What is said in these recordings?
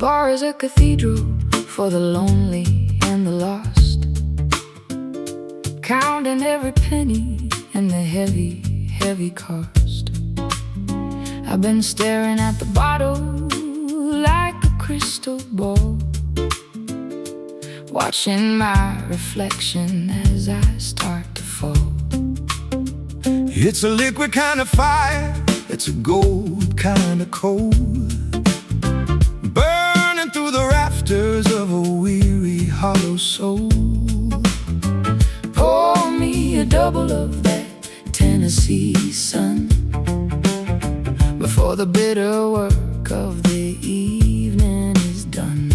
bar is a cathedral for the lonely and the lost, counting every penny and the heavy, heavy cost. I've been staring at the bottle like a crystal ball, watching my reflection as I start to fall. It's a liquid kind of fire, it's a gold kind of cold, burning through the rafters of a weary, hollow soul. Pour me a double of that Tennessee sun before the bitter work of the evening is done.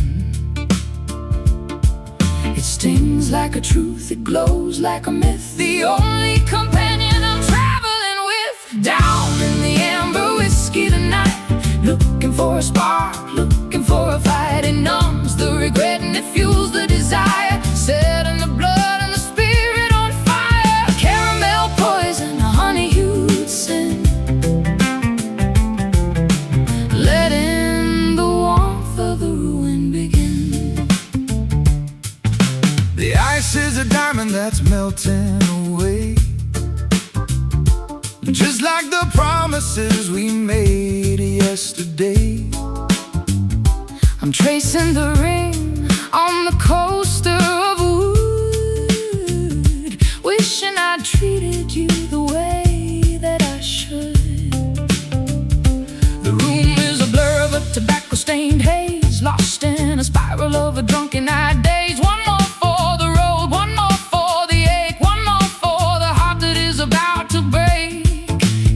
It stings like a truth, it glows like a myth, the only companion I'm traveling with. Down in the amber whiskey tonight, looking for a spark, looking for a fight. It numbs the regret and it fuels the desire, setting the blood and the spirit on fire. Caramel poison, a honey-hued sin, letting the warmth of the ruin begin. The ice is a diamond that's melting away, just like the promises we made yesterday. I'm tracing the ring on the coaster of wood, wishing I'd treated you the way that I should. The room is a blur of a tobacco-stained haze, lost in a spiral of a drunken-eyed daze. One more for the road, one more for the ache, one more for the heart that is about to break.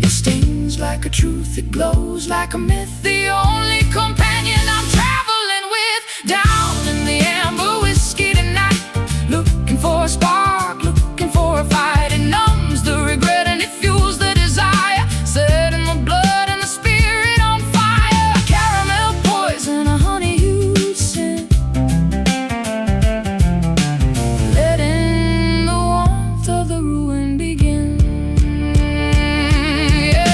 It stings like a truth, it glows like a myth, the only companion I'm traveling with. Down in the amber whiskey tonight, looking for a spark, looking for a fight. It numbs the regret and it fuels the desire, setting the blood and the spirit on fire. Caramel poison, a honey-hued sin, letting the warmth of the ruin begin. Yeah.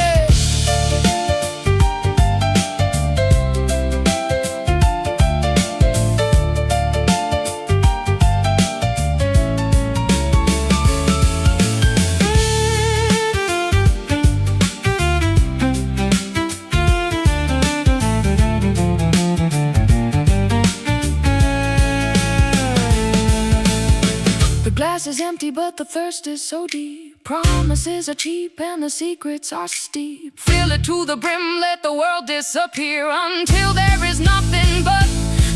The glass is empty, but the thirst is so deep. Promises are cheap and the secrets are steep. Fill it to the brim, let the world disappear until there is nothing but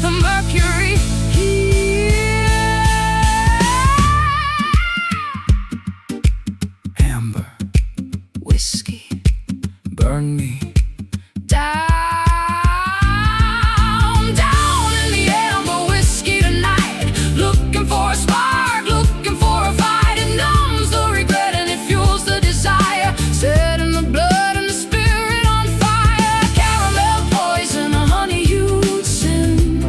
the mercury here. Amber, Whiskey, burn me. down, down in the amber whiskey tonight, looking for a spark, looking for a fight. It numbs the regret and it fuels the desire, setting the blood and the spirit on fire. Caramel poison, a honey-hued sin,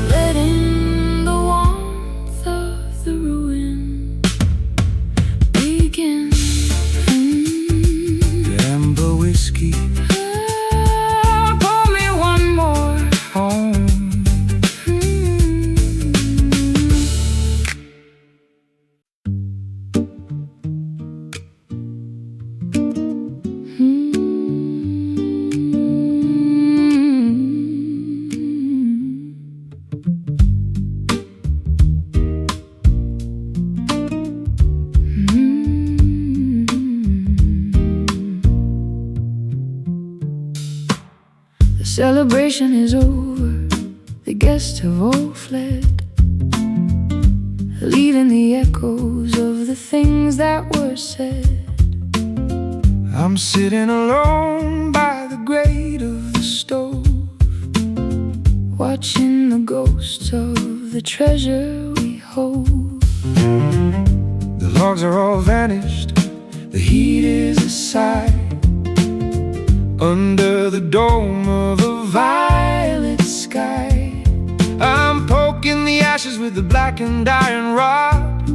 letting the warmth of the ruin begin. Amber whiskey, Pour me one more. home. The celebration is over, the guests have all fled, leaving the echoes of the things that were said. I'm sitting alone by the grate of the stove, watching the ghosts of the treasure we hold. the logs are all vanished, the heat is aside. Under the dome of a violet sky, I'm poking the ashes with the blackened iron rod,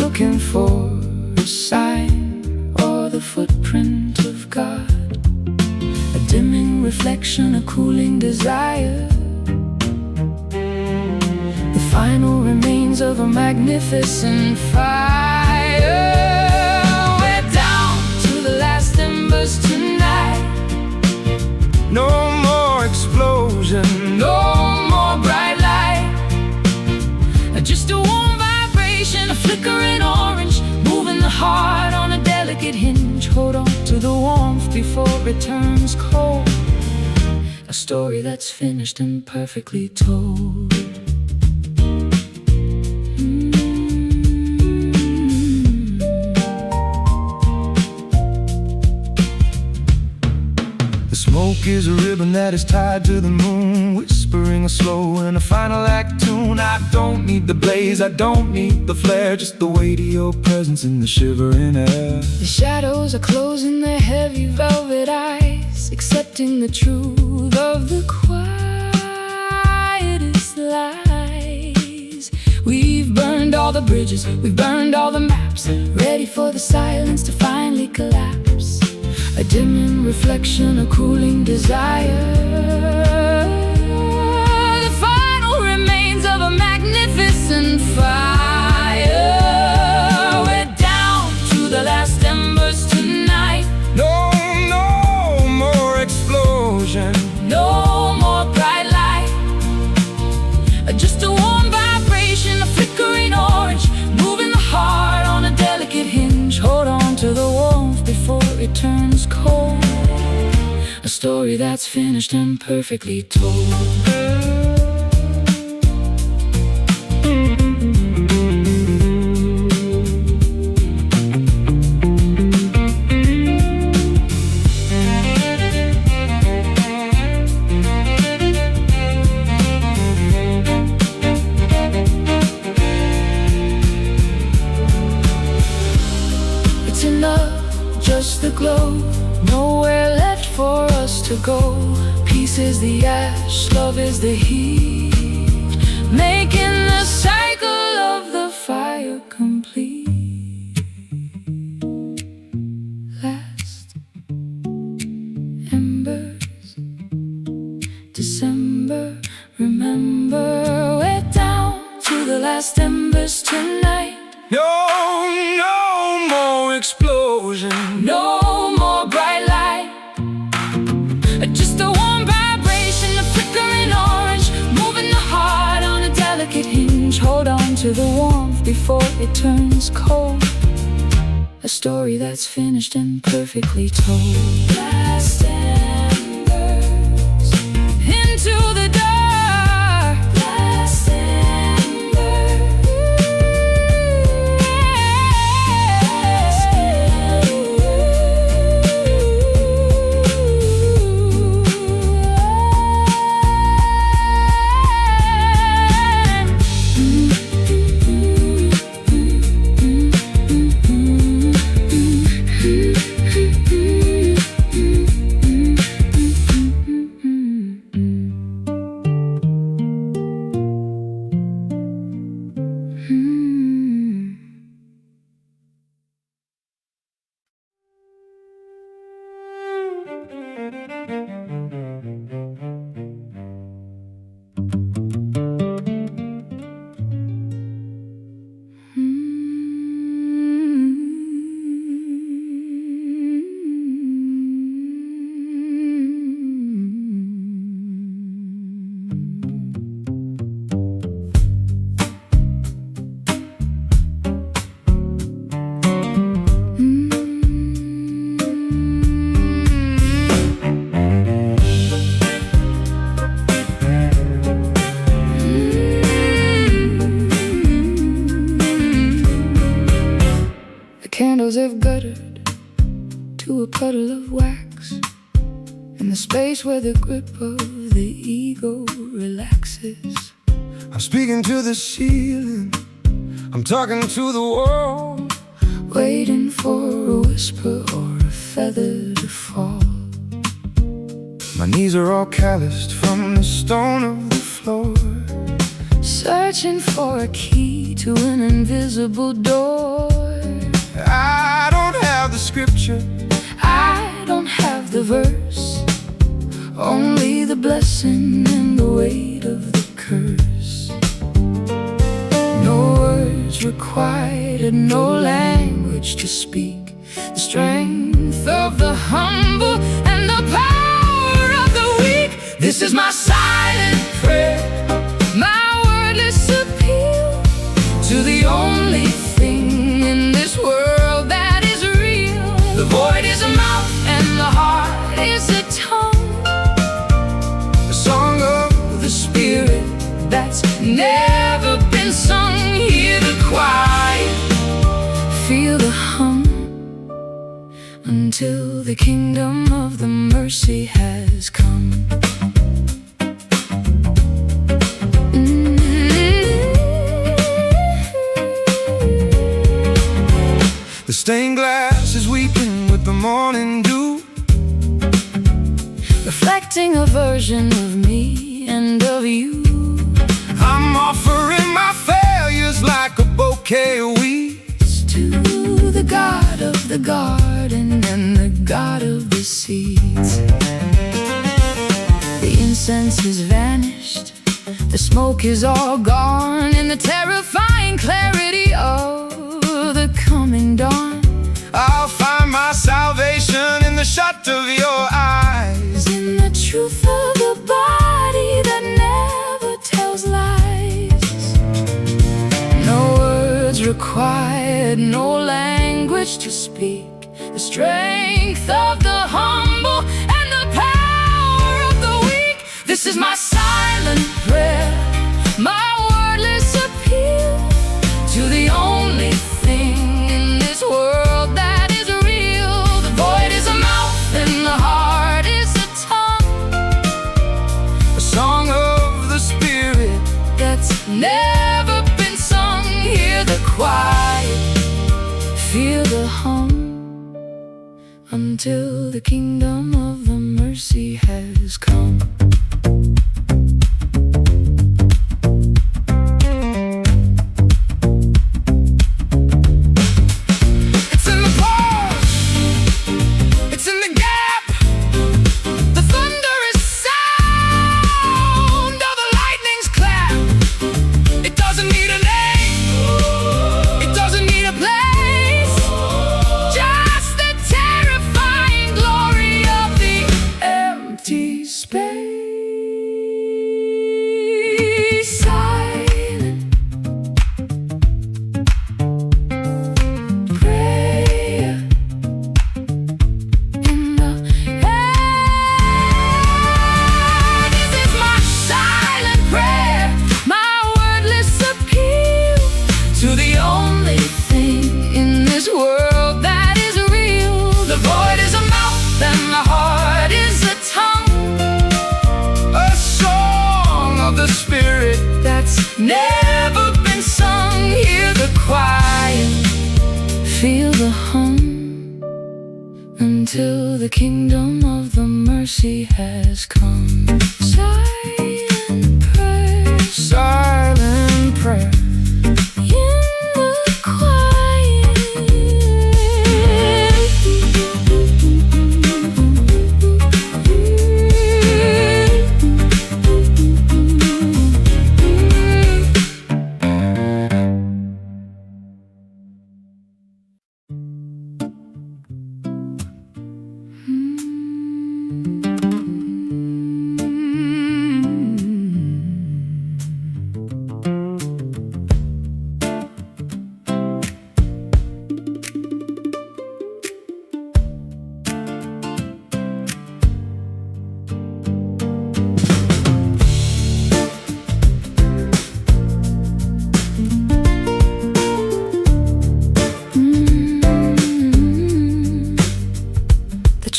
looking for a sign or the footprint of God. A dimming reflection, a cooling desire, the final remains of a magnificent fire. We're down to the last embers tonight. No more explosion, No more bright light, just a warm vibration, a flickering orange, moving the heart on a delicate hinge. Hold on to the warmth before it turns cold, a story that's finished and perfectly told. The smoke is a ribbon that is tied to the moon, whispering a slow and a final act tune. I don't need the blaze, I don't need the flare, just the weight of your presence in the shivering air. The shadows are closing their heavy velvet eyes, accepting the truth of the quietest lies. We've burned all the bridges, we've burned all the maps, ready for the silence to finally collapse. A dimming reflection, a cooling desire, the final remains of a magnificent fire. We're down to the last embers tonight. No more explosion, No more bright light, just a warm vibration, a flickering orange, moving the heart on a delicate hinge. Hold on to the warmth before it turns cold, a story that's finished and perfectly told. It's enough, just the glow, nowhere left for us to go. Peace is the ash, love is the heat, making the cycle of the fire complete. Last embers, December, remember, we're down to the last embers tonight. no more explosion, No more bright light, just a warm vibration, a flickering orange, moving the heart on a delicate hinge. Hold on to the warmth before it turns cold, a story that's finished and perfectly told. Last embers into the dark. Last candles have guttered to a puddle of wax, in the space where the grip of the ego relaxes. I'm speaking to the ceiling, I'm talking to the wall, waiting for a whisper or a feather to fall. my knees are all calloused from the stone of the floor, searching for a key to an invisible door. I don't have the scripture, I don't have the verse, only the blessing and the weight of the curse. No words required, no language to speak. The strength of the humble and the power of the weak. This is my silent prayer, my wordless appeal to the only thing in this world that is real. The void is a mouth and the heart is a tongue, a song of the spirit that's never been sung. Hear the quiet, feel the hum, until the kingdom of the mercy has come. The stained glass is weeping with the morning dew, reflecting a version of me and of you. I'm offering my failures like a bouquet of weeds to the God of the garden and the God of the seeds. The incense has vanished, the smoke is all gone, in the terrifying clarity of the coming dawn. I'll find my salvation in the shut of your eyes, in the truth of the body that never tells lies. No words required, no language to speak. The strength of the humble and the power of the weak. This is my silent prayer, my wordless appeal to the only thing in this world that is real. The void is a mouth and the heart is a tongue, a song of the spirit that's never been sung. Hear the quiet, feel the hum, until the kingdom of the mercy has come. Never been sung. Hear the quiet, feel the hum, until the kingdom of the mercy has come. Silent prayer, silent prayer, in the quiet.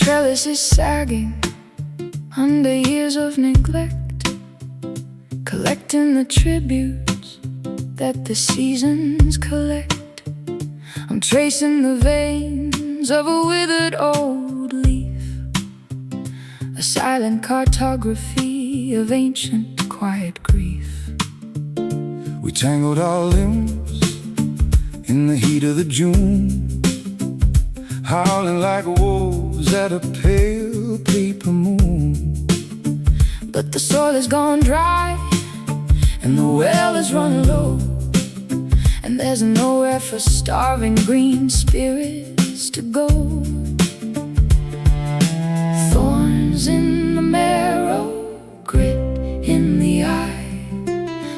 Trellis is sagging under years of neglect, collecting the tributes that the seasons collect. I'm tracing the veins of a withered old leaf, a silent cartography of ancient quiet grief. We tangled our limbs in the heat of the June, howling like wolves at a pale paper moon. but the soil is gone dry, and the well is run low, and there's nowhere for starving green spirits to go. Thorns in the marrow, grit in the eye,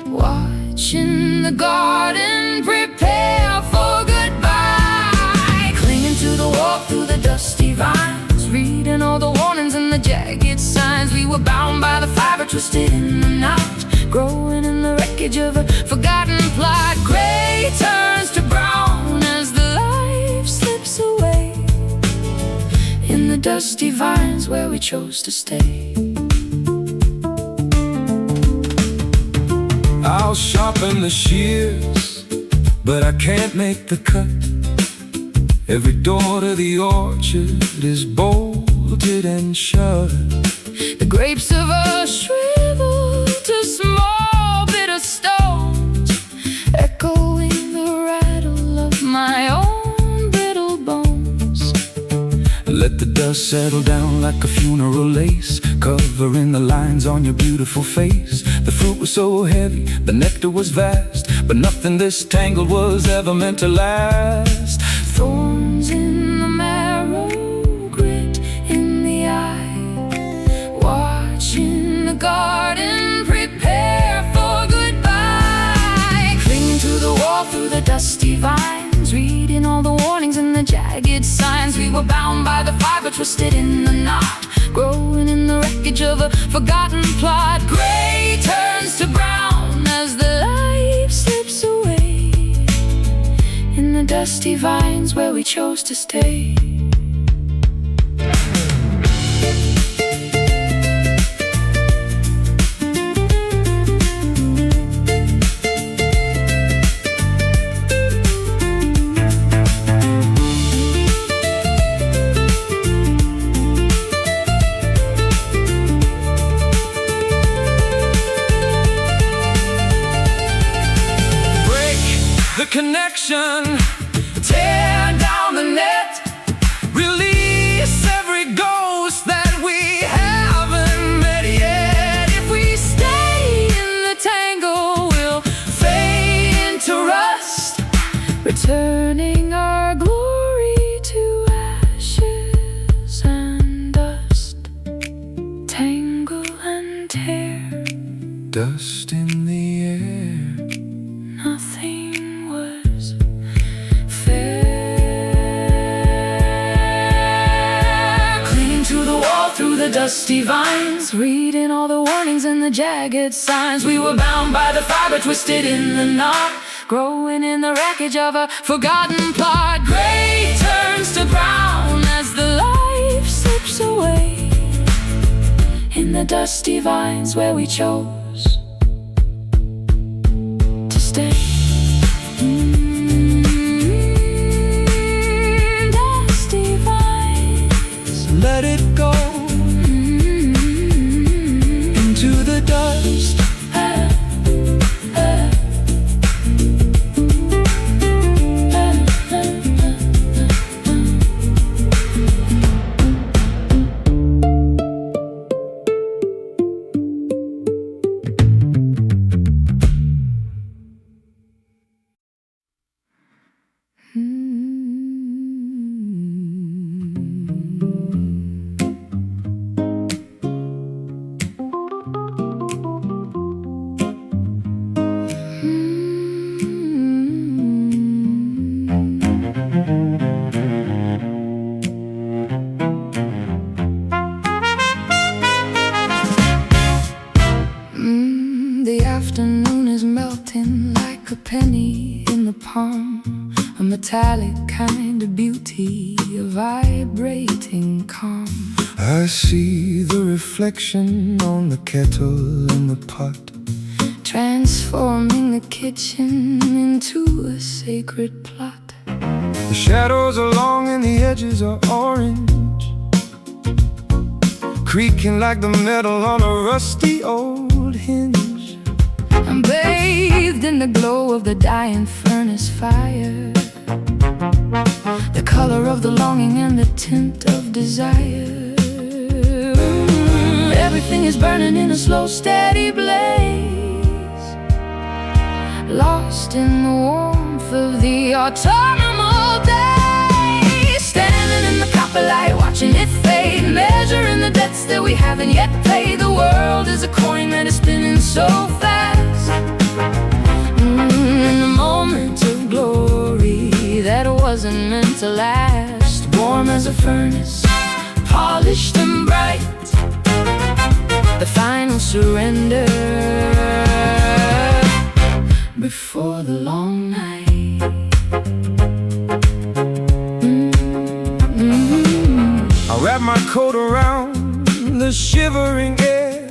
watching the garden prepare for goodbye. Clinging to the wall through the dusty vines, reading all the warnings and the jagged signs. We were bound by the fiber, twisted in the knot, growing in the wreckage of a forgotten plot. Gray turns to brown as the life slips away in the dusty vines where we chose to stay. I'll sharpen the shears, but I can't make the cut. Every door to the orchard is bolted and shut. The grapes of us shrivel to small bitter stones, echoing the rattle of my own brittle bones. Let the dust settle down like a funeral lace, covering the lines on your beautiful face. The fruit was so heavy, the nectar was vast, but nothing this tangled was ever meant to last. Thorns in the marrow, grit in the eye, watching the garden prepare for goodbye. Clinging to the wall through the dusty vines, reading all the warnings and the jagged signs. We were bound by the fiber, twisted in the knot, growing in the wreckage of a forgotten plot. Gray turns to brown as the life slips away in the dusty vines where we chose to stay. The connection, tear down the net, release every ghost that we haven't met yet. If we stay in the tangle, we'll fade into rust, Returning our glory to ashes and dust. Tangle and tear, dust in the air. nothing was fair. Clinging to the wall through the dusty vines, reading all the warnings and the jagged signs. We were bound by the fiber, twisted in the knot, growing in the wreckage of a forgotten plot. Gray turns to brown as the life slips away in the dusty vines where we chose to stay. Dusty vines, Let it go into the dust. The afternoon is melting like a penny in the palm, a metallic kind of beauty, a vibrating calm. I see the reflection on the kettle and the pot, transforming the kitchen into a sacred plot. the shadows are long and the edges are orange, creaking like the metal on a rusty old hinge. I'm bathed in the glow of the dying furnace fire, the color of the longing and the tint of desire. Everything is burning in a slow, steady blaze, lost in the warmth of the autumnal day. Standing in the copper light, watching it fade, measuring the debts that we haven't yet paid. The world is a coin that is spinning so fast. In a moment of glory that wasn't meant to last, warm as a furnace, polished and bright, the final surrender before the long night. I wrap my coat around the shivering air,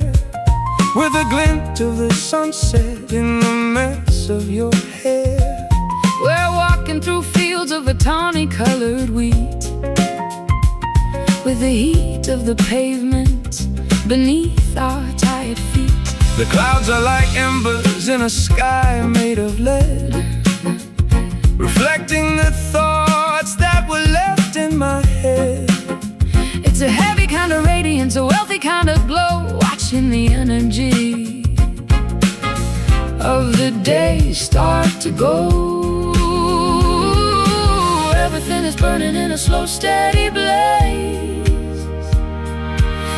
with a glint of the sunset in the mess of your hair. We're walking through fields of a tawny-colored wheat, with the heat of the pavement beneath our tired feet. The clouds are like embers in a sky made of lead, reflecting the thoughts that were left in my head. It's a heavy kind of radiance, a wealthy kind of glow, watching the energy of the day start to go. Everything is burning in a slow, steady blaze,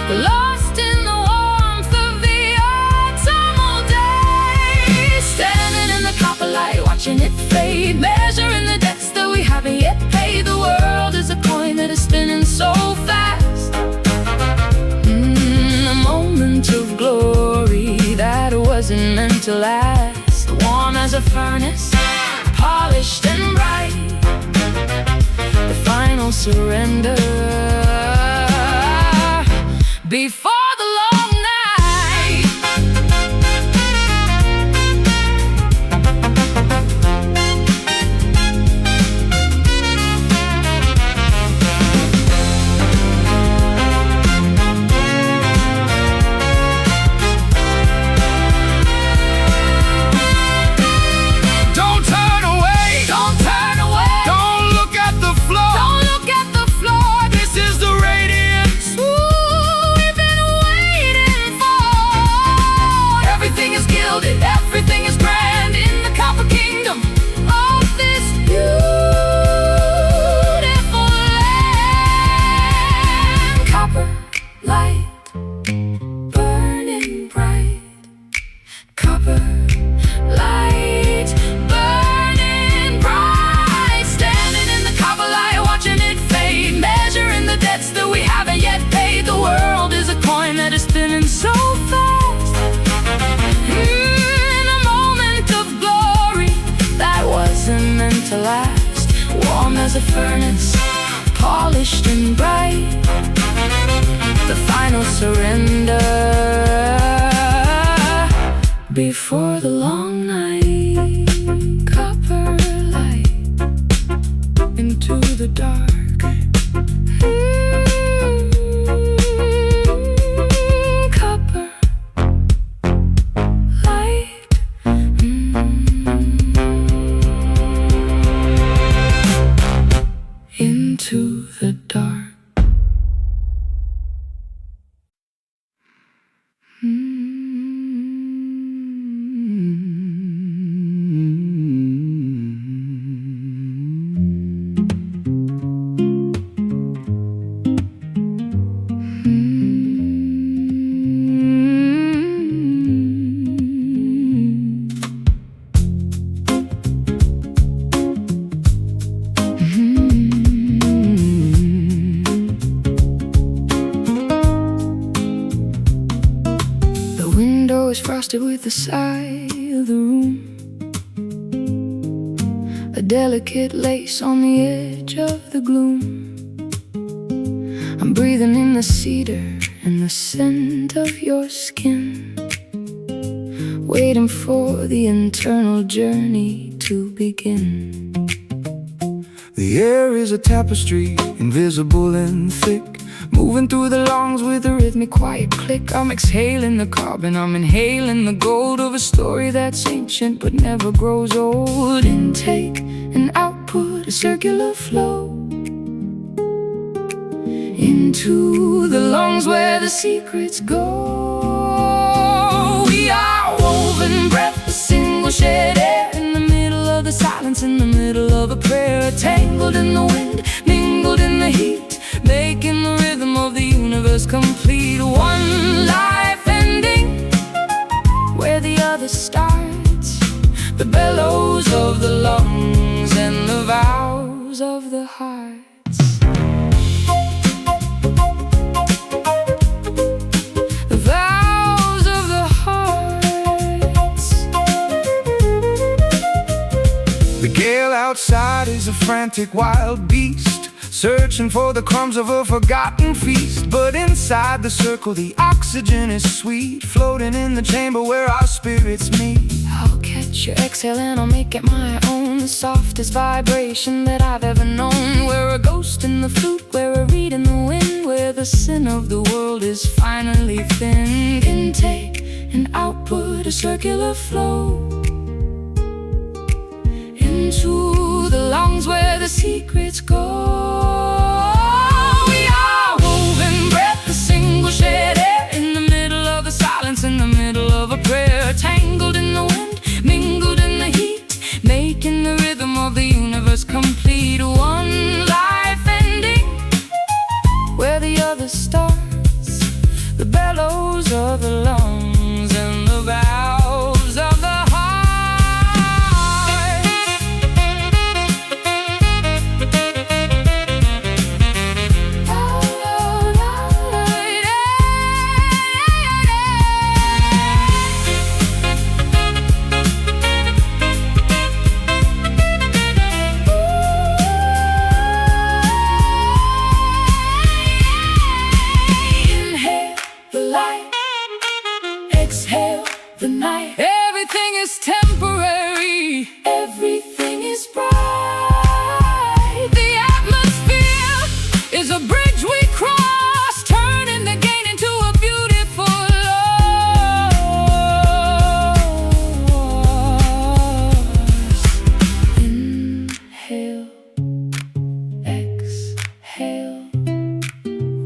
lost in the warmth of the autumnal day. Standing in the copper light, watching it fade, measuring the debts that we haven't yet paid. The world is a coin that is spinning so fast. A moment of glory that wasn't meant to last, warm as a furnace, polished and bright, the final surrender before the long night. Don't turn away, Don't turn away, don't look at the floor. don't look at the floor. This is the radiance. Ooh, we've been waiting for. Everything is gilded, everything is grand in the copper kingdom of this beautiful land. Copper light, burning bright. Copper light, burning bright. Standing in the copper light, watching it fade, measuring the debts that we haven't yet paid. The world is a coin that is spinning so fast. In a moment of glory that wasn't meant to last, warm as a furnace, polished and bright, the final surrender before the long night. Copper light into the dark. Copper light. Into the dark. Frosted with the side of the room, a delicate lace on the edge of the gloom. I'm breathing in the cedar and the scent of your skin, waiting for the internal journey to begin. The air is a tapestry, invisible and thick, moving through the lungs with a rhythmic quiet click. I'm exhaling the carbon, I'm inhaling the gold of a story that's ancient but never grows old. Intake and output, a circular flow, into the lungs where the secrets go. We are woven breath, a single shed air, in the middle of the silence, in the middle of a prayer. Tangled in the wind, mingled in the heat, making the rhythm of the universe complete. One life ending where the other starts, the bellows of the lungs and the vows of the hearts. The vows of the hearts. The gale outside is a frantic wild beast, searching for the crumbs of a forgotten feast. But inside the circle the oxygen is sweet, floating in the chamber where our spirits meet. I'll catch your exhale and I'll make it my own, the softest vibration that I've ever known. We're a ghost in the flute, we're a reed in the wind, where the sin of the world is finally thinned. Intake and output, a circular flow into the lungs where the secrets go. We are woven breath, a single shed air, in the middle of the silence, in the middle of a prayer. Tangled in the wind, mingled in the heat, making the rhythm of the universe complete. One life ending where the other starts, the bellows of the lungs and the vows of the heart. Exhale the night. Everything is temporary, everything is bright. The atmosphere is a bridge we cross, turning the gain into a beautiful loss. Inhale, exhale,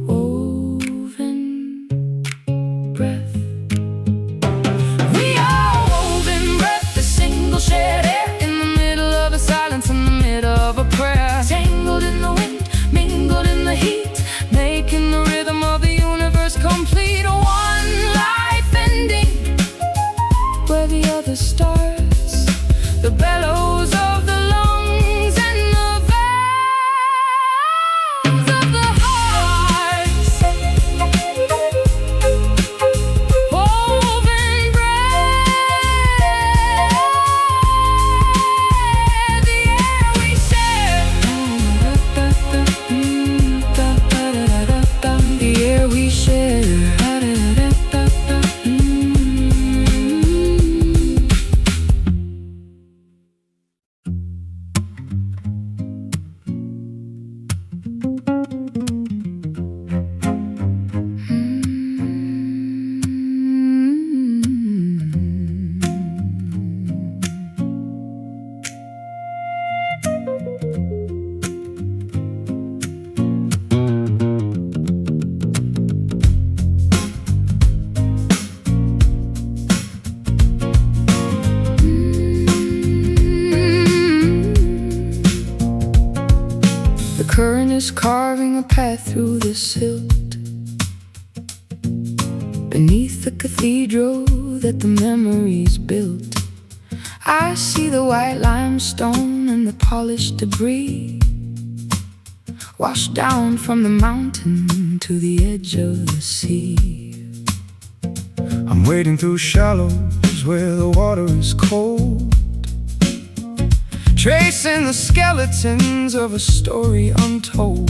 woven breath. Shed air, in the middle of a silence, in the middle of a prayer. Tangled in the wind, mingled in the heat, making the rhythm of the universe complete. One life ending where the other starts, the bellows of the lungs and the vows of the hearts. Woven The current is carving a path through the silt, beneath the cathedral that the memories built. I see the white limestone and the polished debris, washed down from the mountain to the edge of the sea. I'm wading through shallows where the water is cold, tracing the skeletons of a story untold.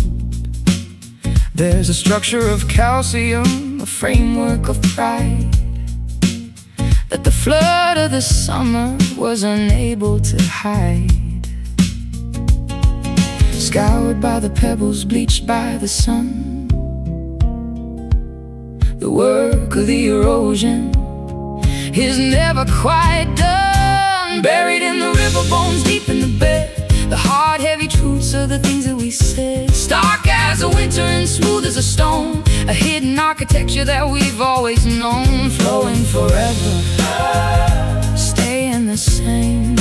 There's a structure of calcium, a framework of pride, that the flood of the summer was unable to hide. Scoured by the pebbles, bleached by the sun, the work of the erosion is never quite done. Buried in the river bones, deep in the bed, the hard, heavy truths of the things that we said. Stark as a winter and smooth as a stone, a hidden arc architecture that we've always known, flowing forever, staying the same,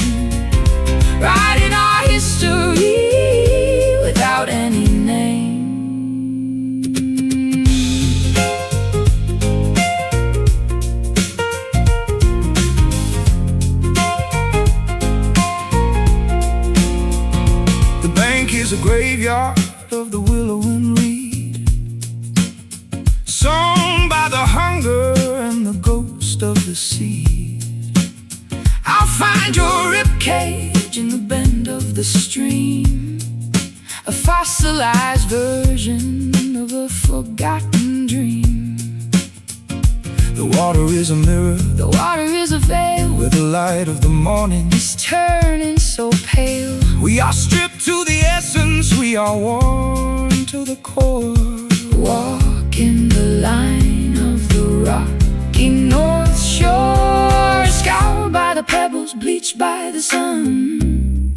writing our history without any name. The bank is a graveyard of the willow and reed, sung by the hunger and the ghost of the sea. I'll find your ribcage in the bend of the stream, a fossilized version of a forgotten dream. The water is a mirror, The water is a veil, where the light of the morning it's turning so pale. we are stripped to the essence, we are worn to the core. Walking the line of the rocky North Shore, scoured by the pebbles, bleached by the sun.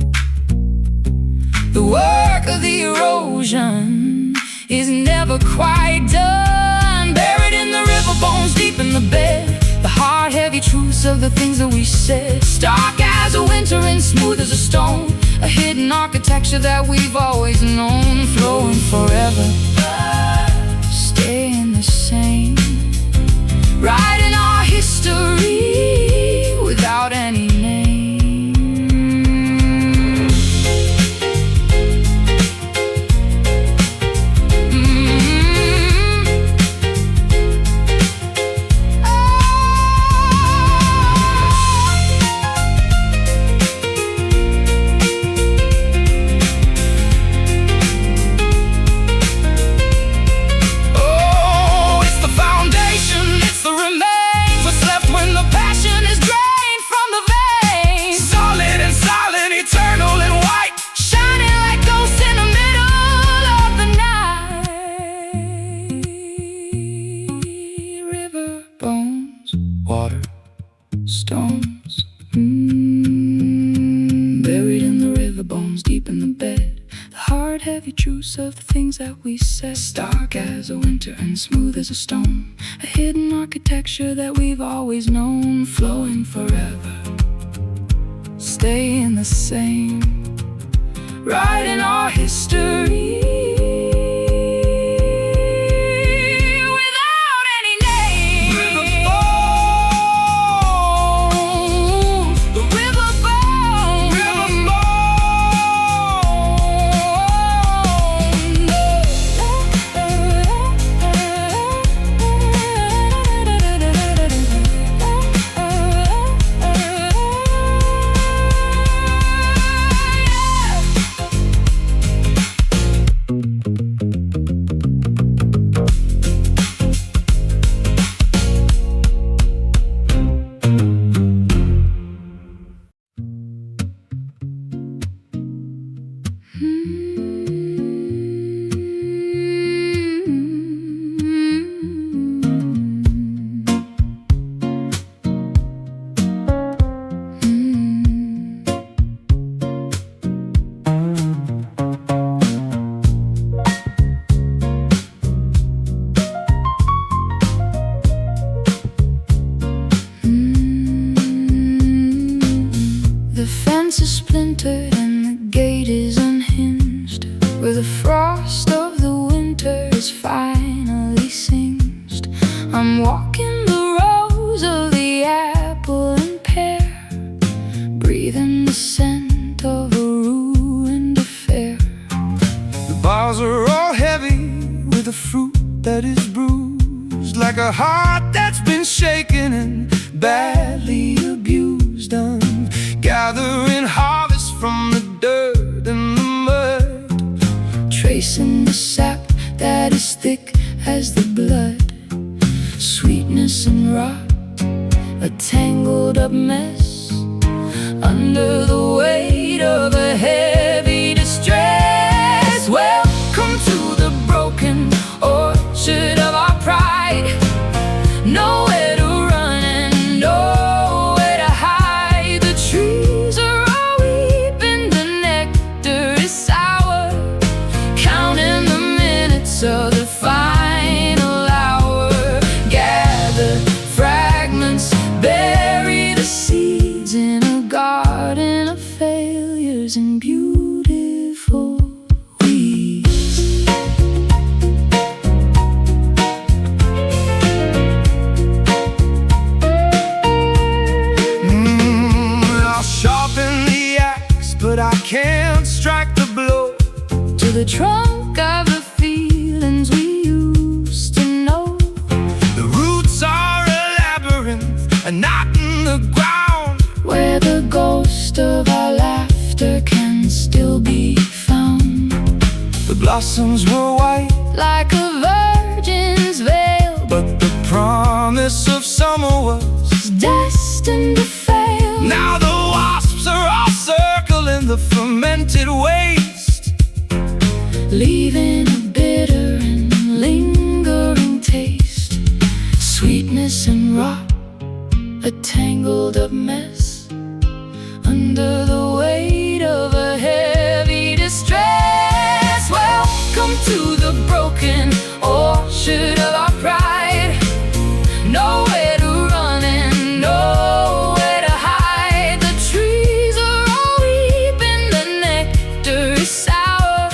The work of the erosion is never quite done, buried in the river bones, deep in the bed, the hard, heavy truths of the things that we said. Stark as a winter and smooth as a stone, a hidden architecture that we've always known, flowing forever, staying the same, writing our history without any name. Stones, buried in the river bones, deep in the bed, the hard, heavy truths of the things that we said. Stark as a winter and smooth as a stone, a hidden architecture that we've always known, flowing forever, staying the same, writing our history. The fence is splintered and the gate is unhinged, where the frost of the winter is finally singed. I'm walking the rows of the apple and pear, breathing the scent of a ruined affair. The boughs are all heavy with a fruit that is bruised, like a heart that's been shaken and badly abused. I'm gathering harvest from the dirt and the mud, tracing the sap that is thick as the blood, sweetness and rot, a tangled up mess, under the weight of a heavy distress. Welcome to the broken orchard of our pride, nowhere to run and nowhere to hide. The trees are all weeping, the nectar is sour, counting the minutes of the final hour. can't strike the blow to the trunk of the feelings we used to know. The roots are a labyrinth, a knot in the ground, where the ghost of our laughter can still be found. The blossoms were white like a virgin's veil, but the promise of summer was destined to fail. Now the wasps are all circling the fermented waste, leaving a bitter and lingering taste. Sweetness and rot, a tangled up mess, under the weight of a heavy distress. Welcome to the broken orchard of our pride. Nowhere to run and nowhere to hide. The trees are all weeping, the nectar is sour,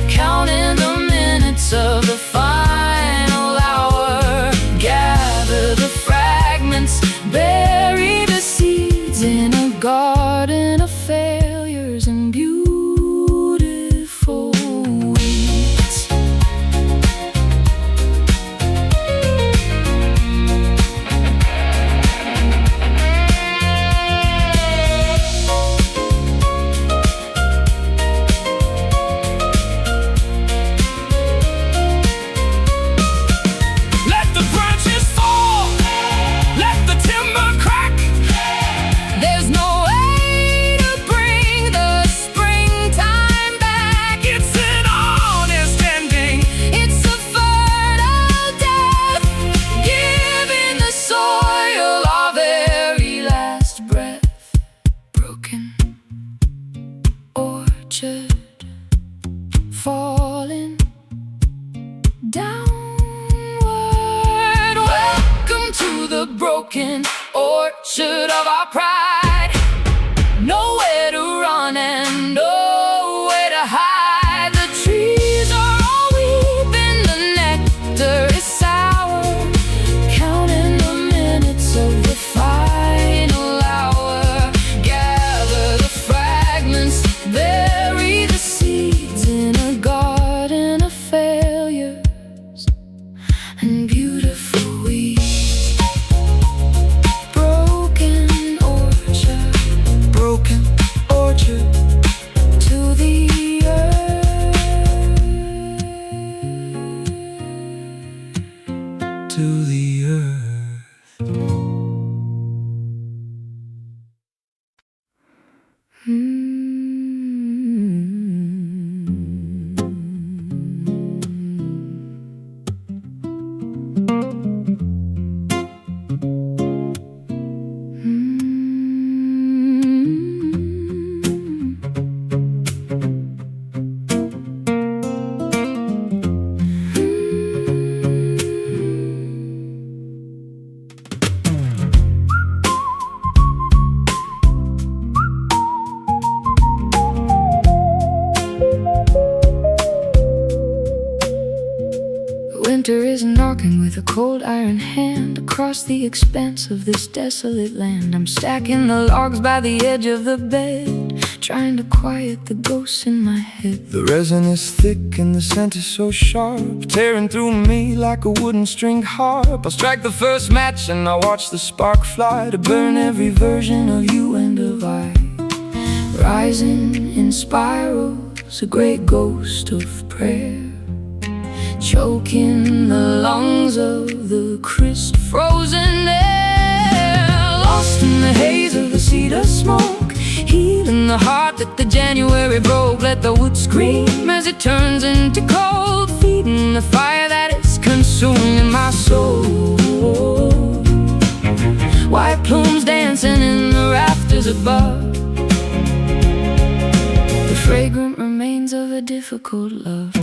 counting the minutes of the final hour. Gather the fragments, bury the seeds in a garden of failures and beautiful weeds. let the branches fall, let the timber crack. There's no way to bring the springtime back. It's an honest ending, It's a fertile death, giving the soil our very last breath. Broken orchard, falling downward. Welcome to the broken orchard of our pride. Nowhere to run and nowhere to hide. The trees are all weeping, the nectar is sour, counting the minutes of the final hour. Gather the fragments, bury the seeds in a garden of failures and beautiful weeds. Broken orchard, broken orchard, to the to the earth. Winter is knocking with a cold iron hand across the expanse of this desolate land. I'm stacking the logs by the edge of the bed, trying to quiet the ghosts in my head. The resin is thick and the scent is so sharp, tearing through me like a wooden stringed harp. I'll strike the first match and I'll watch the spark fly to burn every version of you and of I. Rising in spirals, a great ghost of prayer, choking the lungs of the crisp frozen air. Lost in the haze of the cedar smoke, healing the heart that the January broke. Let the wood scream as it turns into cold, feeding the fire that is consuming my soul. White plumes dancing in the rafters above, the fragrant remains of a difficult love.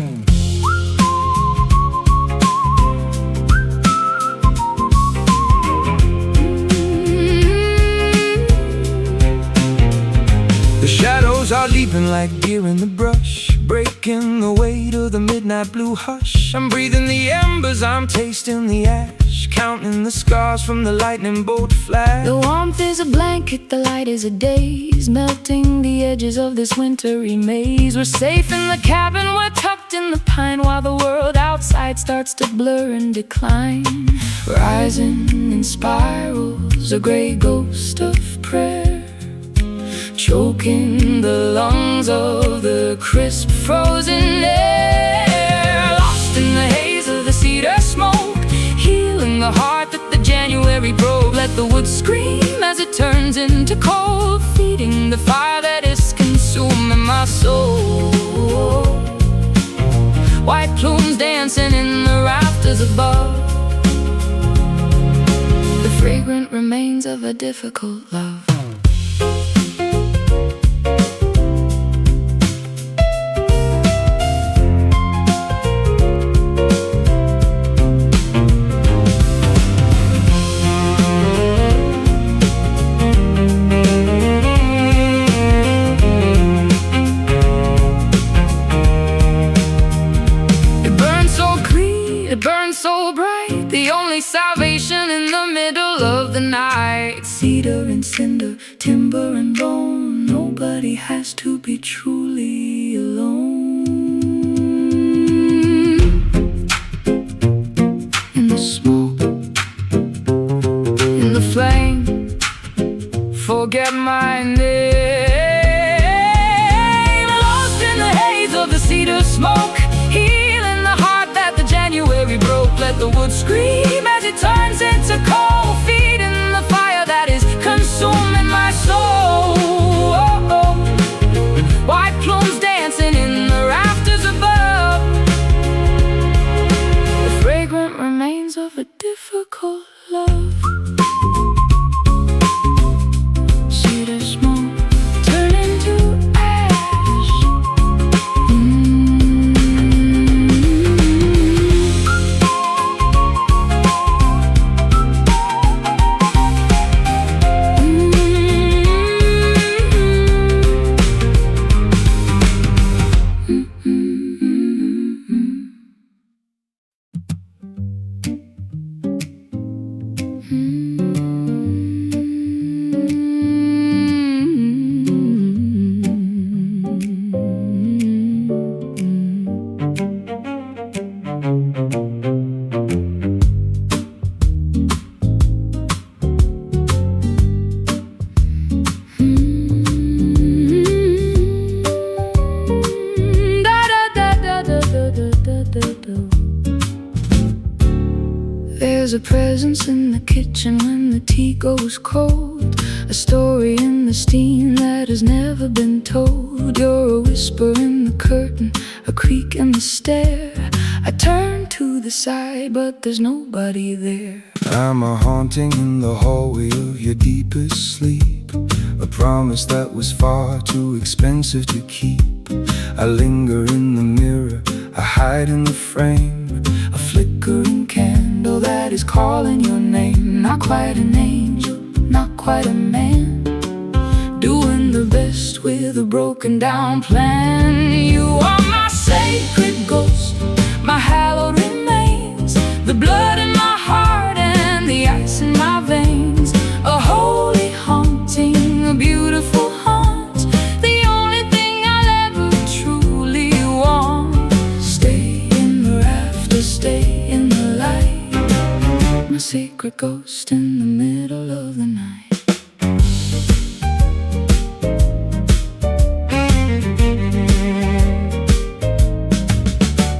The shadows are leaping breathing like deer in the brush, breaking the weight of the midnight blue hush. I'm breathing the embers, I'm tasting the ash, counting the scars from the lightning bolt flash. The warmth is a blanket, the light is a daze, melting the edges of this wintry maze. We're safe in the cabin, we're tucked in the pine, while the world outside starts to blur and decline. Rising in spirals, a gray ghost of prayer, choking the lungs of the crisp frozen air. Lost in the haze of the cedar smoke, healing the heart that the January broke. Let the wood scream as it turns into cold, feeding the fire that is consuming my soul. White plumes dancing in the rafters above, the fragrant remains of a difficult love. It burns so bright, the only salvation in the middle of the night. Cedar and cinder, timber and bone, nobody has to be truly alone. In the smoke, in the flame, forget my name. Lost in the haze of the cedar smoke, healing the heart that the January broke. Let the wood scream as it turns into cold, feeding the fire that is consuming my soul. White plumes dancing in the rafters above, the fragrant remains of a difficult love. Cedar smoke turn into ash. There's a presence in the kitchen when the tea goes cold, a story in the steam that has never been told. You're a whisper in the curtain, a creak in the stair. I turn to the side, but there's nobody there. I'm a haunting in the hallway of your deepest sleep, a promise that was far too expensive to keep. I linger in the mirror, I hide in the frame, a flickering candle that is calling your name. Not quite an angel, not quite a man, doing the best with a broken down plan. You are my sacred ghost, my hallowed remains, the blood in my heart and the ice in my veins. A holy haunting, a beautiful haunt, the only thing I'll ever truly want. Stay in the rafters, stay in the light, my sacred ghost in the middle of the night.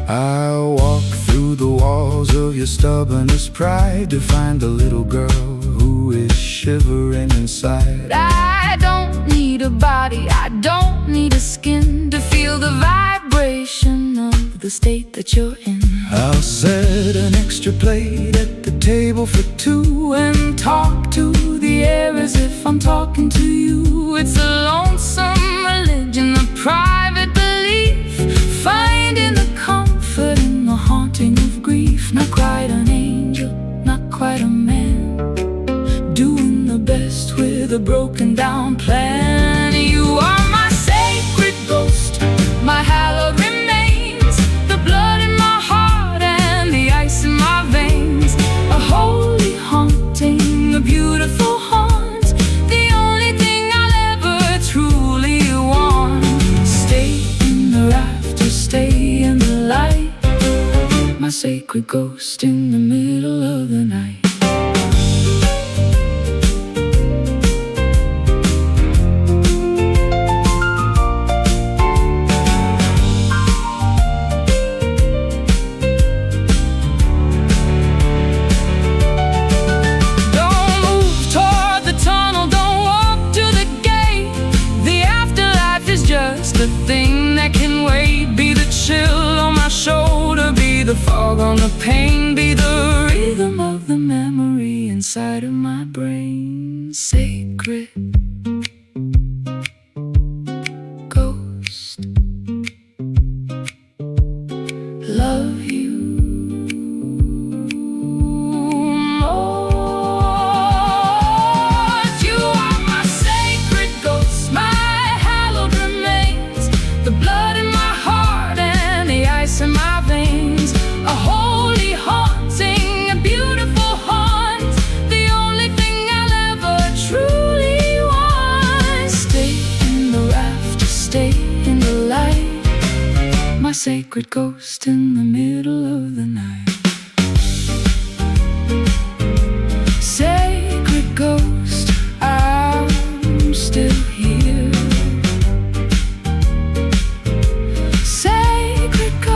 I walk through the walls of your stubbornest pride to find a little girl who is shivering inside. I don't need a body, I don't need a skin to feel the vibration of the state that you're in. I'll set an extra plate at the table for two And talk to the air as if I'm talking to you. It's a lonesome religion, a private belief, finding the comfort in the haunting of grief. Not quite an angel, not quite a man, doing the best with a broken down plan. You are my sacred sacred ghost in the middle of the night. The thing that can wait, be the chill on my shoulder, be the fog on the pain, be the rhythm of the memory inside of my brain. Sacred ghost, love you more. You are my sacred ghost, my hallowed remains, the blood in my heart and the ice in my veins. A holy haunting, a beautiful haunt, the only thing I'll ever truly want. Stay in the raft, stay in the light, my sacred ghost in the middle of the night. Sacred ghost, I'm still here. Sacred ghost,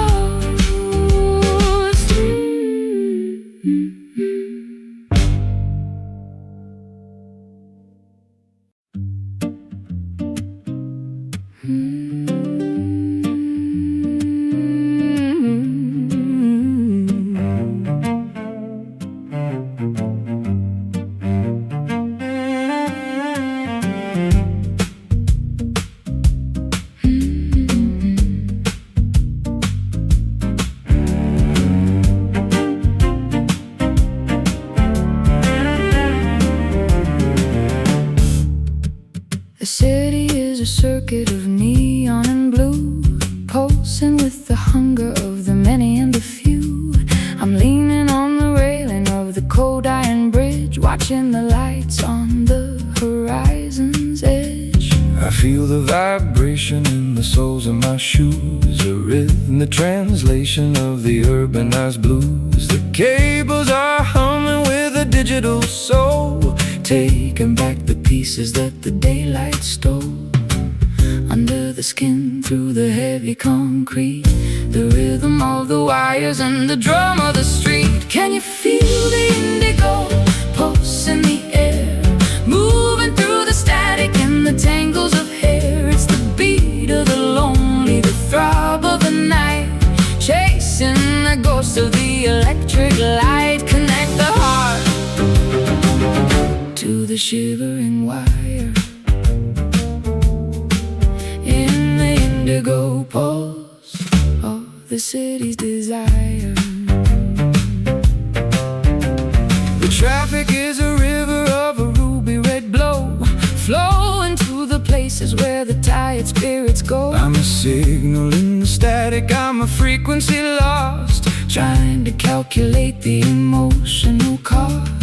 The city is a circuit of neon and blue, pulsing with the hunger of the many and the few. I'm leaning on the railing of the cold iron bridge, watching the lights on the horizon's edge. I feel the vibration in the soles of my shoes, a rhythm, the translation of the urbanized blues. The cables are humming with a digital soul, taking back the pieces that the daylight stole. Under the skin, through the heavy concrete, the rhythm of the wires and the drum of the street. Can you feel the indigo pulse in the air, moving through the static and the tangles of hair? It's the beat of the lonely, the throb of the night, chasing the ghost of the electric light. Connect the heart to the shivering wire, in the indigo pulse of the city's desire. The traffic is a river of a ruby red glow, flowing to the places where the tired spirits go. I'm a signal in the static, I'm a frequency lost, trying to calculate the emotional cost.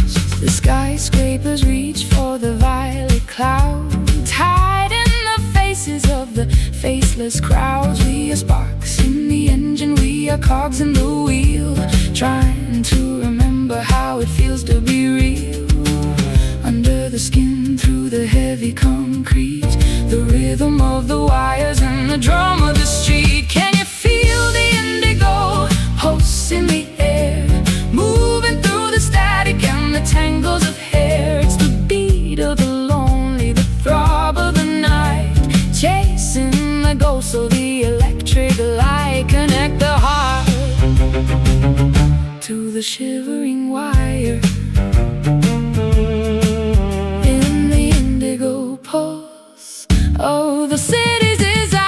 The skyscrapers reach for the violet clouds, hide in the faces of the faceless crowds. We are sparks in the engine, we are cogs in the wheel, trying to remember how it feels to be real. Under the skin, through the heavy concrete, the rhythm of the wires and the drum of the street. Can you feel the indigo pulse in the air, moving through the static and the tangles of hair? It's the beat of the lonely, the throb of the night, chasing the ghost of the electric light. Connect the heart to the shivering wire, in the indigo pulse of the city's desire.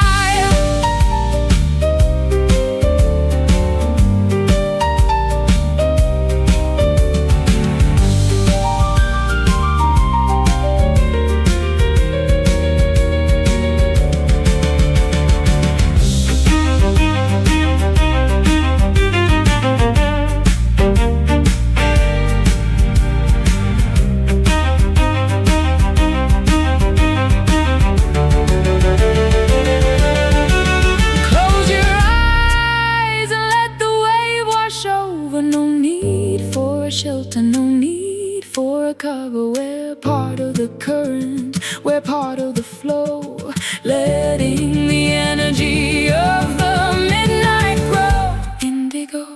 discover we're part of the current, we're part of the flow, letting the energy of the midnight grow. Indigo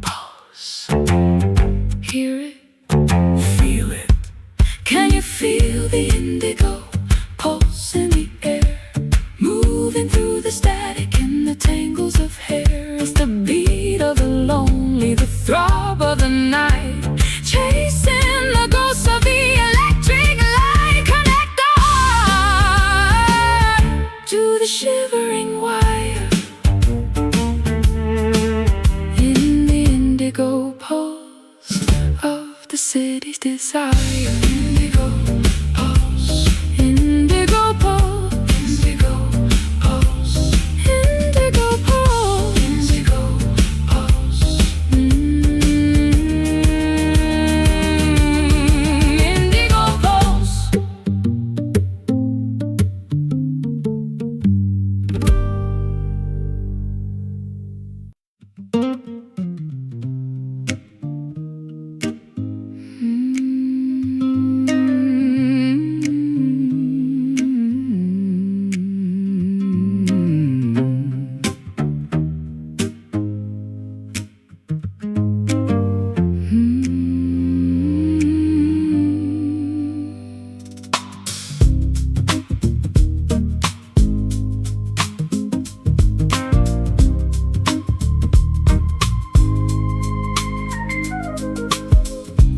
pulse, hear it, Feel it. can you feel the indigo pulse in the air, moving through the static and the tangles of hair? It's the beat of the lonely, the throb of the night, chasing the ghosts of the electric light. Connect the heart to the shivering wire in the indigo pulse of the city's desire. Indigo pulse, indigo pulse, indigo pulse, indigo pulse, indigo pulse, indigo pulse.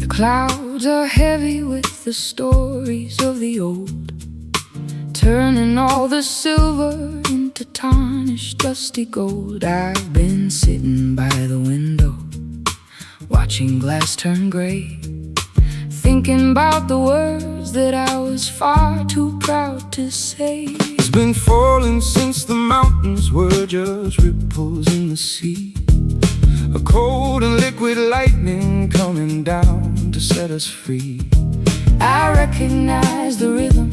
Clouds are heavy with the stories of the old, turning all the silver into tarnished dusty gold. I've been sitting by the window, watching glass turn gray, thinking about the words that I was far too proud to say. It's been falling since the mountains were just ripples in the sea. A cold and liquid lightning coming down to set us free. I recognize the rhythm,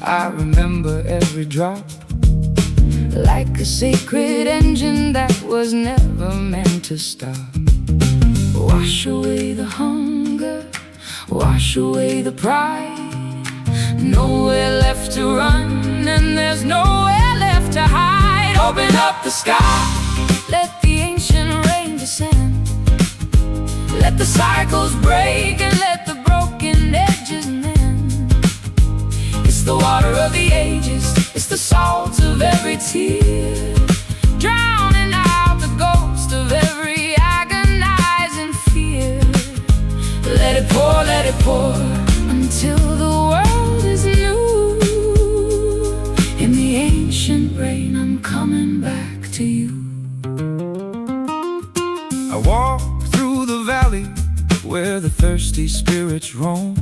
I remember every drop, like a sacred engine that was never meant to stop. Wash away the hunger, wash away the pride. Nowhere left to run and there's nowhere left to hide. Open up the sky, let the ancient rain descend. Let the cycles break and let the broken edges mend. It's the water of the ages, it's the salt of every tear, drowning out the ghost of every agonizing fear. Let it pour until the world is new. In the ancient rain, I'm coming back to you. I walk through the valley where the thirsty spirits roam,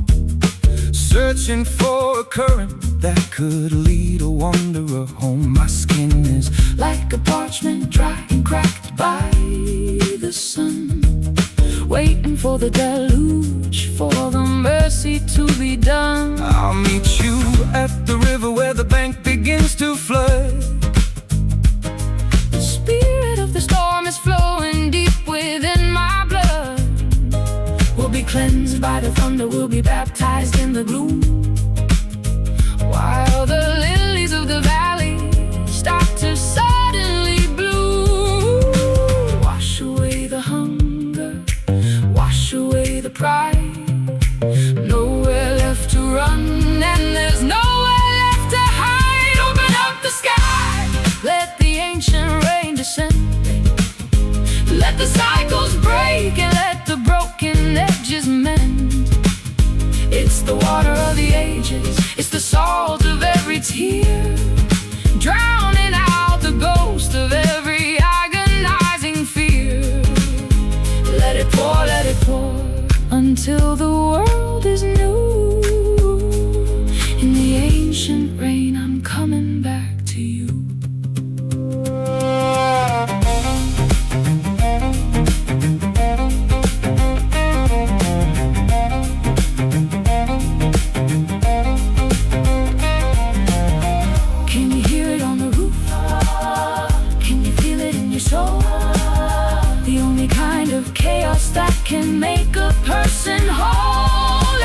searching for a current that could lead a wanderer home. My skin is like a parchment, dry and cracked by the sun, waiting for the deluge, for the mercy to be done. I'll meet you at the river where the bank begins to flood. The spirit of the storm is flowing deep within my blood. We'll be cleansed by the thunder, we'll be baptized in the gloom, while the lilies of the valley start to suddenly bloom. Wash away the hunger, wash away the pride. Nowhere left to run and there's nowhere left to hide. Open up the sky, let the ancient rain descend. Let the cycles break and let the broken edges mend. It's the water of the ages, it's the salt of every tear, drowning out the ghost of every agonizing fear. Let it pour until the world is new. In the ancient rain, I'm coming back to you. Can you hear it on the roof? Can you feel it in your soul? The only kind of chaos that can make a person whole.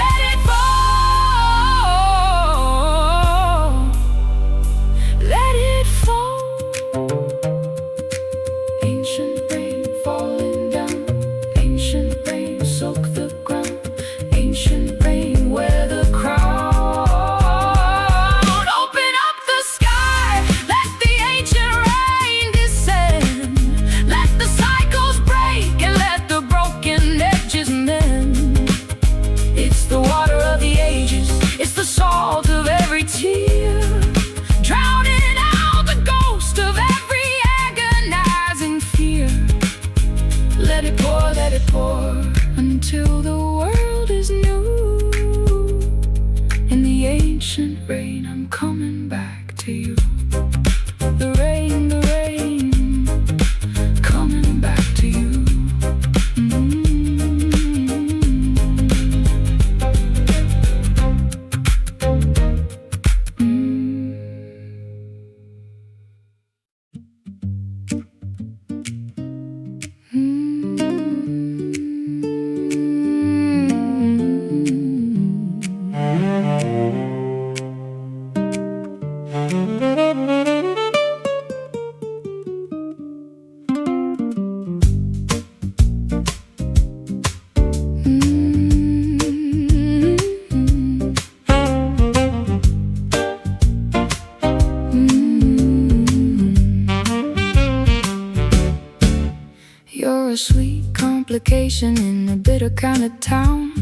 a sweet complication in a bitter kind of town.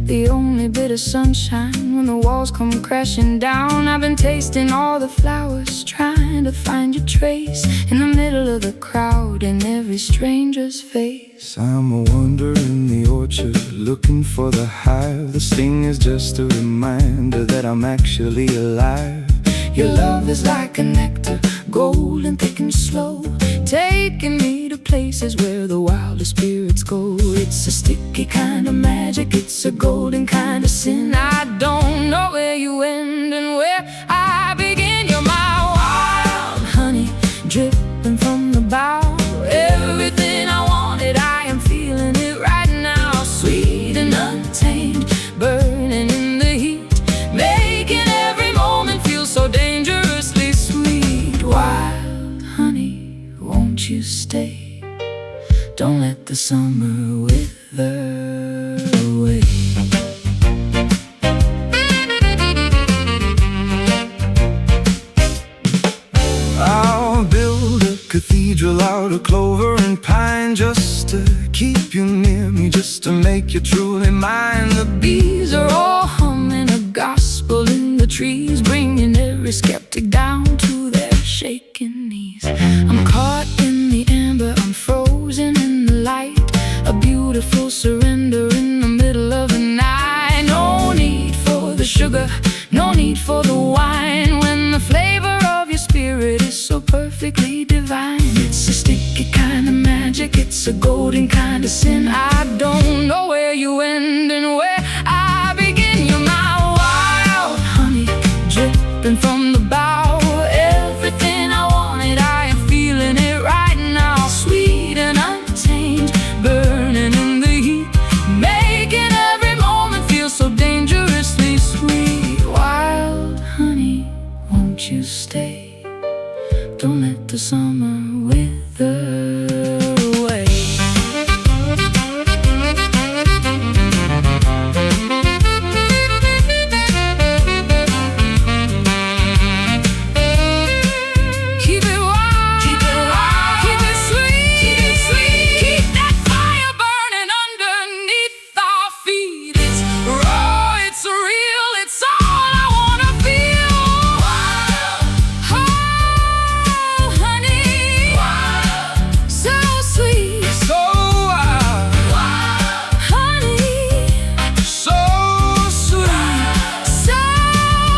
The only bit of sunshine when the walls come crashing down. I've been tasting all the flowers, trying to find your trace in the middle of the crowd, in every stranger's face. I'm a wanderer in the orchard, looking for the hive. The sting is just a reminder that I'm actually alive. Your love is like a nectar, golden, thick and slow, taking me to places where the wildest spirits go. It's a sticky kind of magic, it's a golden kind of sin. I don't know where you end and where I begin. You're my wild honey, dripping from the bough. Everything I wanted, I am feeling it right now. Sweet and untamed, burning in the heat, making every moment feel so dangerously sweet. Wild honey, won't you stay? Don't let the summer wither away. I'll build a cathedral out of clover and pine, just to keep you near me, just to make you truly mine. The Bees are all humming a gospel in the trees, bringing every skeptic down to their shaking knees. I'm caught in the amber, I'm frozen in the light, a beautiful surrender in the middle of the night. No need for the sugar, no need for the wine, when the flavor of your spirit is so perfectly divine. It's a sticky kind of magic, it's a golden kind of sin. I don't know where you end and where I begin. You're my wild honey, dripping from the bough. Everything I wanted, I am feeling it right now. Sweet and untamed, burning in the heat, making every moment feel so dangerously sweet. Wild honey, won't you stay? Don't let the summer wither away. Keep it wild, keep it wild, keep it sweet, keep it sweet. Keep that fire burning underneath our feet. It's raw, it's real, it's all I wanna feel. Wild, oh honey, wild, so sweet, so wild, wild honey, so sweet. so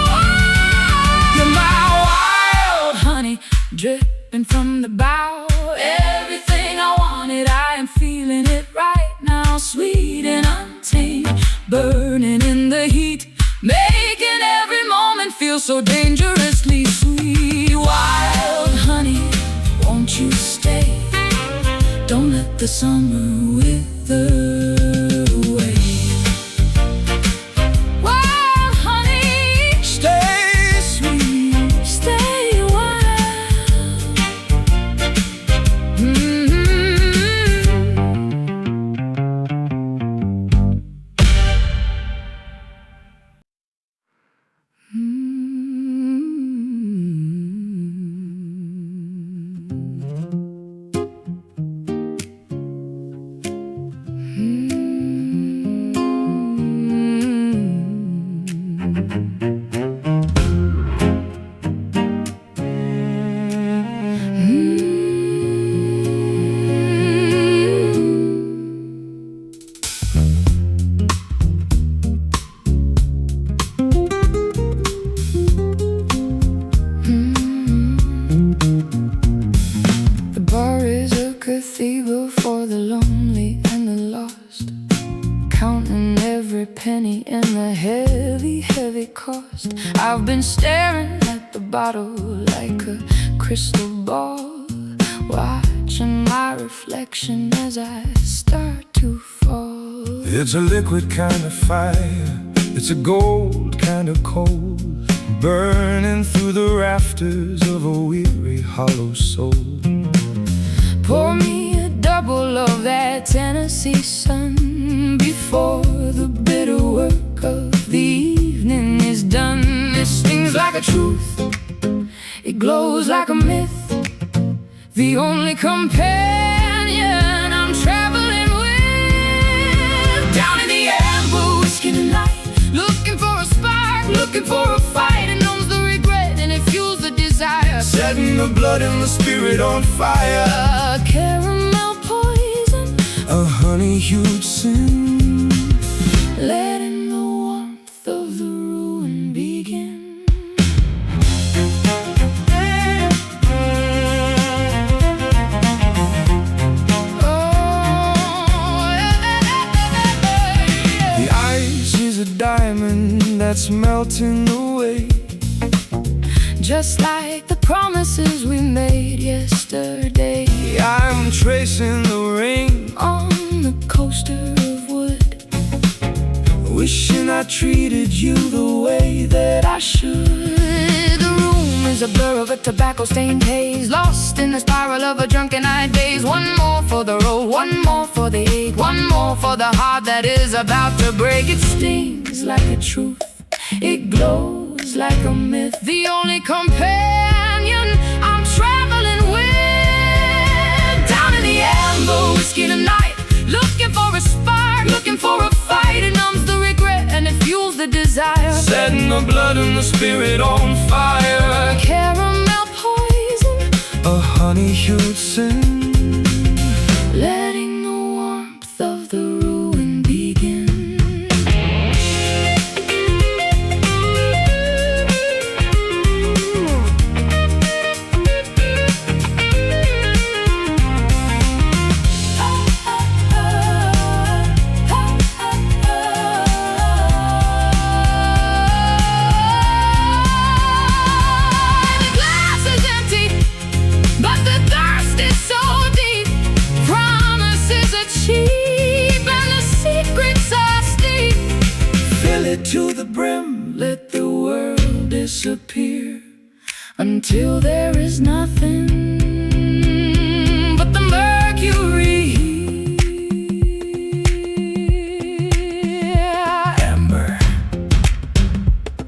wild. You're my wild honey, dripping from the bough. Everything I wanted, I am feeling it right now. Sweet and untamed, burning in the heat, making every moment feel so dangerously sweet. Wild honey, won't you stay? Don't let the summer wither away. Wild honey, Stay sweet. stay wild. The bar is a cathedral for the lonely and the lost, counting every penny and the heavy, heavy cost. I've been staring at the bottle like a crystal ball, watching my reflection as I start to fall. It's a liquid kind of fire, it's a gold kind of cold, burning through the rafters of a weary, hollow soul. Pour me a double of that Tennessee sun before the bitter work of the evening is done. This stings like a truth, it glows like a myth, the only companion I'm traveling looking for a fight. It numbs the regret and it fuels the desire, setting the blood and the spirit on fire. A caramel poison, a honey-hued sin, letting the warmth of the ruin begin. The ice is a diamond that's melting away, just like the promises we made yesterday. I'm tracing the ring on the coaster of wood, wishing I treated you the way that I should. The room is a blur of a tobacco-stained haze, lost in the spiral of a drunken-eyed daze. One more for the road, one more for the ache, one more for the heart that is about to break. It stings like a truth, it glows like a myth, the only companion I'm traveling with. Down in the amber whiskey tonight, looking for a spark, looking for a fight. It numbs the regret and it fuels the desire, setting the blood and the spirit on fire. Caramel poison, a honey-hued sin, letting the warmth of the ruin begin. To the brim, let the world disappear until there is nothing but the mercury. Amber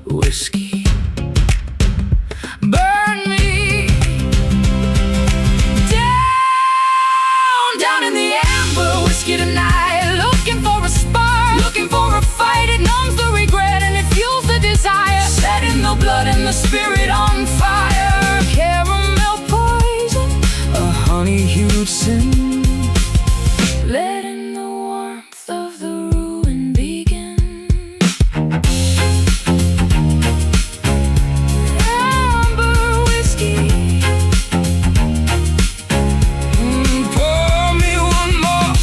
whiskey, burn me down in the amber whiskey tonight, looking for a spark, looking for a fight. It numbs the regret and it fuels the desire, setting the blood and the spirit on fire. Caramel poison, a honey-hued sin, letting the warmth of the ruin begin. Amber whiskey, pour me one more.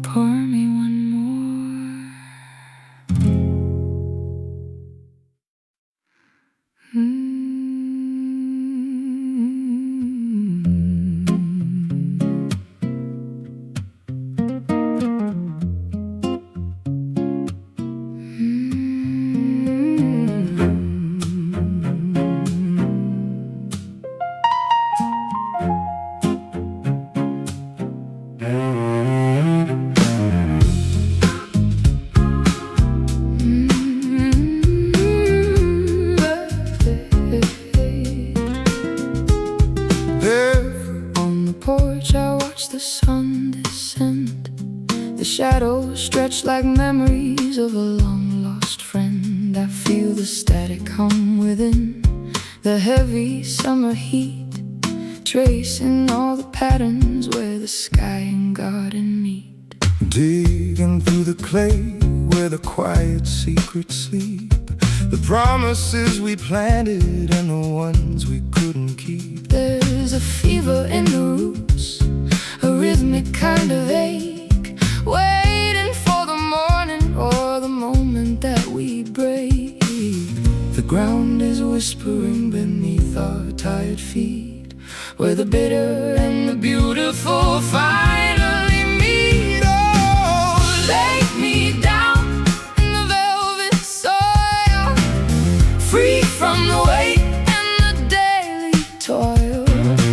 Pour me one more. On the porch I watch the sun descend, the shadows stretch like memories of a long-lost friend. I feel the static hum within, the heavy summer heat, tracing all the patterns where the sky and garden meet. Digging through the clay where the quiet secrets sleep, the promises we planted and the ones we couldn't keep. There's a fever in the roots, a rhythmic kind of ache, waiting for the morning or the moment that we break. The ground is whispering beneath our tired feet, where the bitter and the beautiful finally meet. Oh, lay me down in the velvet soil, free from the weight and the daily toil.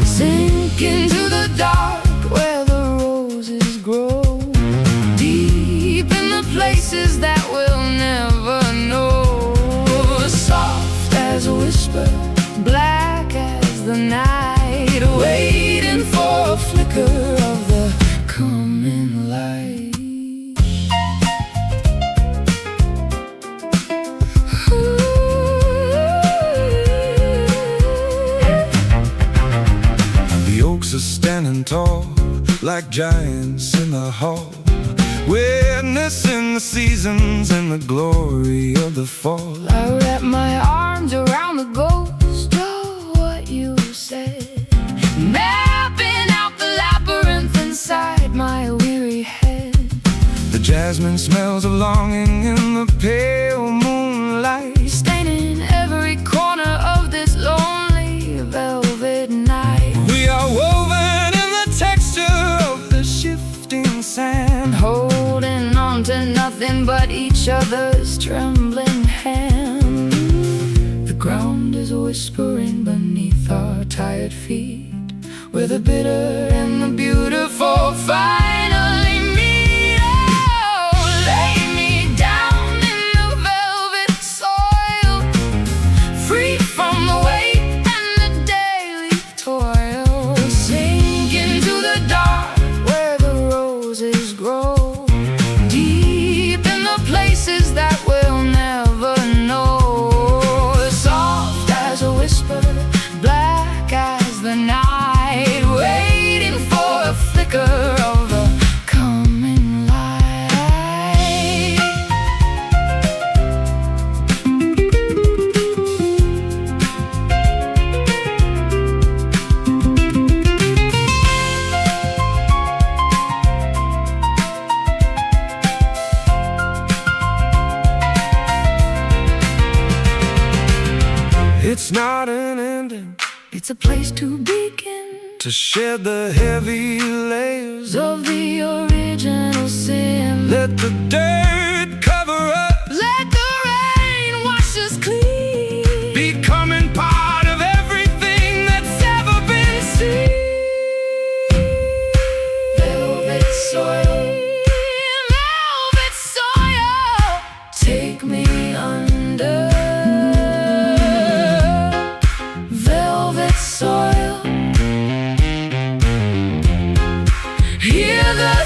Sink into the dark where the roses grow, deep in the places that we'll never know. Soft as a whisper like giants in the hall, witnessing the seasons and the glory of the fall. I wrap my arms around the ghost of what you said, mapping out the labyrinth inside my weary head. The jasmine smells of longing in the pale moonlight, staining every corner of this lonely velvet night. we are woven in the texture of the shifting sand, holding on to nothing but each other's trembling hand. The ground is whispering beneath our tired feet, where the bitter and the beautiful finally meet. Oh, lay me down in the velvet soil, free from the weight and the daily toil. Sink into the dark where the roses grow, deep in the places that we'll never know. Soft as a whisper, black as the night, waiting for a flicker of a coming light. it's not an ending, It's a place to begin, to shed the heavy layers of the original sin. let the dirt cover us, Let the rain wash us clean, becoming part of everything that's ever been seen. velvet soil, velvet soil, take me under. Velvet soil, hear the